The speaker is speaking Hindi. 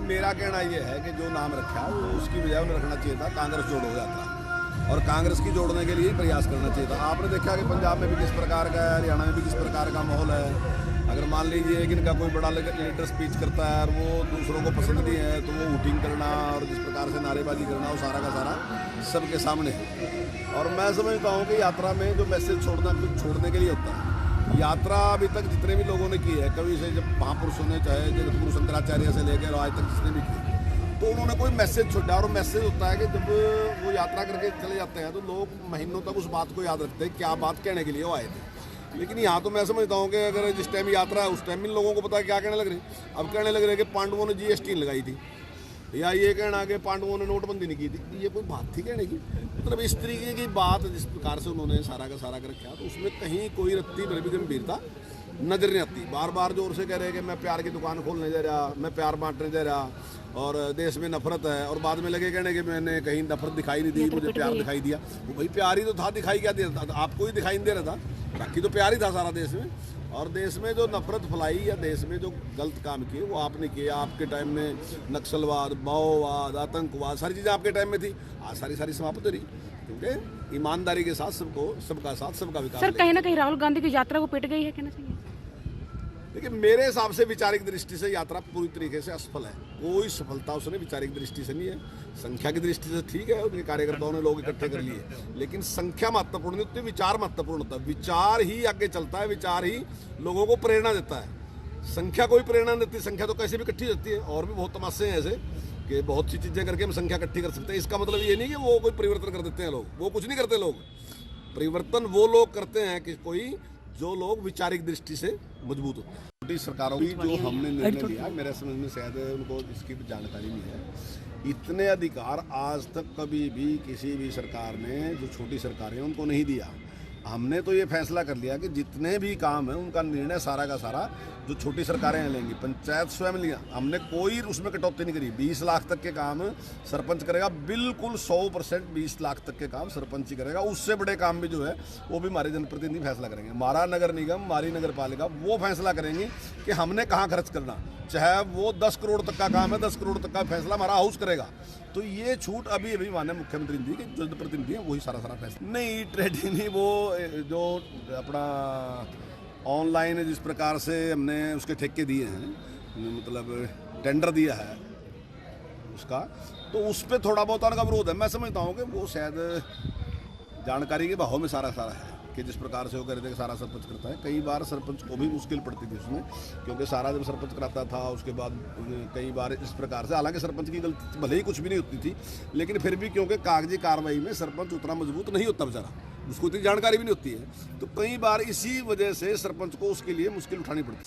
मेरा कहना ये है कि जो नाम रखा वो उसकी बजाय उन्हें रखना चाहिए था कांग्रेस जोड़ो यात्रा, और कांग्रेस की जोड़ने के लिए ही प्रयास करना चाहिए था। आपने देखा कि पंजाब में भी किस प्रकार का है, हरियाणा में भी किस प्रकार का माहौल है। अगर मान लीजिए कि इनका कोई बड़ा लीडर स्पीच करता है और वो दूसरों को पसंद नहीं है तो वो वोटिंग करना और जिस प्रकार से नारेबाजी करना वो सारा का सारा सबके सामने है। और मैं समझता हूँ कि यात्रा में जो मैसेज छोड़ना कुछ छोड़ने के लिए होता है। यात्रा अभी तक जितने भी लोगों ने की है, कभी से जब महापुरुषों ने चाहे जगत गुरु शंकराचार्य से लेकर आज तक जिसने भी की, तो उन्होंने कोई मैसेज छोड़ा। और मैसेज होता है कि जब वो यात्रा करके चले जाते हैं तो लोग महीनों तक उस बात को याद रखते हैं क्या बात कहने के लिए वो आए थे। लेकिन यहाँ तो मैं समझता हूँ कि अगर जिस टाइम यात्रा है उस टाइम इन लोगों को पता है क्या कहने लग रहे। अब कहने लग रहे कि पांडवों ने GST लगाई थी, या ये कहना कि पांडवों ने नोटबंदी नहीं की थी। ये कोई बात थी कहने की? मतलब इस तरीके की बात जिस प्रकार से उन्होंने सारा का सारा कर रखा, तो उसमें कहीं कोई रत्ती भर भी गंभीरता नजर नहीं आती। बार बार जोर से कह रहे हैं कि मैं प्यार की दुकान खोलने जा रहा, मैं प्यार बांटने जा रहा, और देश में नफरत है, और बाद में लगे कहने कि मैंने कहीं नफरत दिखाई नहीं दी, मुझे प्यार दिखाई दिया। वो भाई प्यार ही तो था, दिखाई क्या दे रहा था? आपको ही दिखाई नहीं दे रहा था, बाकी तो प्यार ही था सारा देश में। और देश में जो नफरत फैलाई या देश में जो गलत काम किए वो आपने किए। आपके टाइम में नक्सलवाद, माओवाद, आतंकवाद सारी चीज़ें आपके टाइम में थी, आज सारी समाप्त हो रही, क्योंकि ईमानदारी के साथ सबका साथ सबका विकास। सर कहीं ना कहीं राहुल गांधी की यात्रा को पिट गई है, कहना चाहिए। देखिए मेरे हिसाब से वैचारिक दृष्टि से यात्रा पूरी तरीके से असफल है। कोई सफलता उसने वैचारिक दृष्टि से नहीं है। संख्या की दृष्टि से ठीक है, उनके कार्यकर्ताओं ने लोग इकट्ठे कर लिए, लेकिन संख्या महत्वपूर्ण नहीं होती, विचार महत्वपूर्ण होता है। विचार ही आगे चलता है, विचार ही लोगों को प्रेरणा देता है। संख्या कोई प्रेरणा नहीं देती। संख्या तो कैसे भी इकट्ठी होती है, और भी बहुत तमाशे हैं ऐसे कि बहुत सी चीज़ें करके हम संख्या इकट्ठी कर सकते हैं। इसका मतलब ये नहीं कि वो कोई परिवर्तन कर देते हैं लोग, वो कुछ नहीं करते लोग। परिवर्तन वो लोग करते हैं कि कोई जो लोग वैचारिक दृष्टि से मजबूत होते हैं। छोटी सरकारों की जो हमने निर्णय लिया, मेरे समझ में शायद उनको इसकी जानकारी नहीं है। इतने अधिकार आज तक कभी भी किसी भी सरकार ने, जो छोटी सरकारें हैं, उनको नहीं दिया। हमने तो ये फैसला कर लिया कि जितने भी काम है उनका निर्णय सारा का सारा जो छोटी सरकारें लेंगी, पंचायत स्वयं लिया। हमने कोई उसमें कटौती नहीं करी। 20 लाख तक के काम सरपंच करेगा, बिल्कुल 100% 20 लाख तक के काम सरपंच ही करेगा। उससे बड़े काम भी जो है वो भी हमारे जनप्रतिनिधि फैसला करेंगे। हमारा नगर निगम, हमारी नगर पालिका वो फैसला करेंगी कि हमने कहाँ खर्च करना। चाहे वो 10 करोड़ तक का काम है, 10 करोड़ तक का फैसला हमारा हाउस करेगा। तो ये छूट अभी माननीय मुख्यमंत्री जी के जो प्रतिनिधि हैं वही सारा फैसला। नहीं ट्रेडिंग नहीं, वो जो अपना ऑनलाइन जिस प्रकार से हमने उसके ठेके दिए हैं, मतलब टेंडर दिया है उसका, तो उस पर थोड़ा बहुत उनका विरोध है। मैं समझता हूँ कि वो शायद जानकारी के भाव में सारा है कि जिस प्रकार से वो कर देगा सारा सरपंच करता है। कई बार सरपंच को भी मुश्किल पड़ती थी उसमें, क्योंकि सारा जब सरपंच कराता था उसके बाद कई बार इस प्रकार से, हालांकि सरपंच की गलती भले ही कुछ भी नहीं होती थी, लेकिन फिर भी क्योंकि कागजी कार्रवाई में सरपंच उतना मजबूत नहीं होता बेचारा, उसको इतनी जानकारी भी नहीं होती है, तो कई बार इसी वजह से सरपंच को उसके लिए मुश्किल उठानी पड़ती है।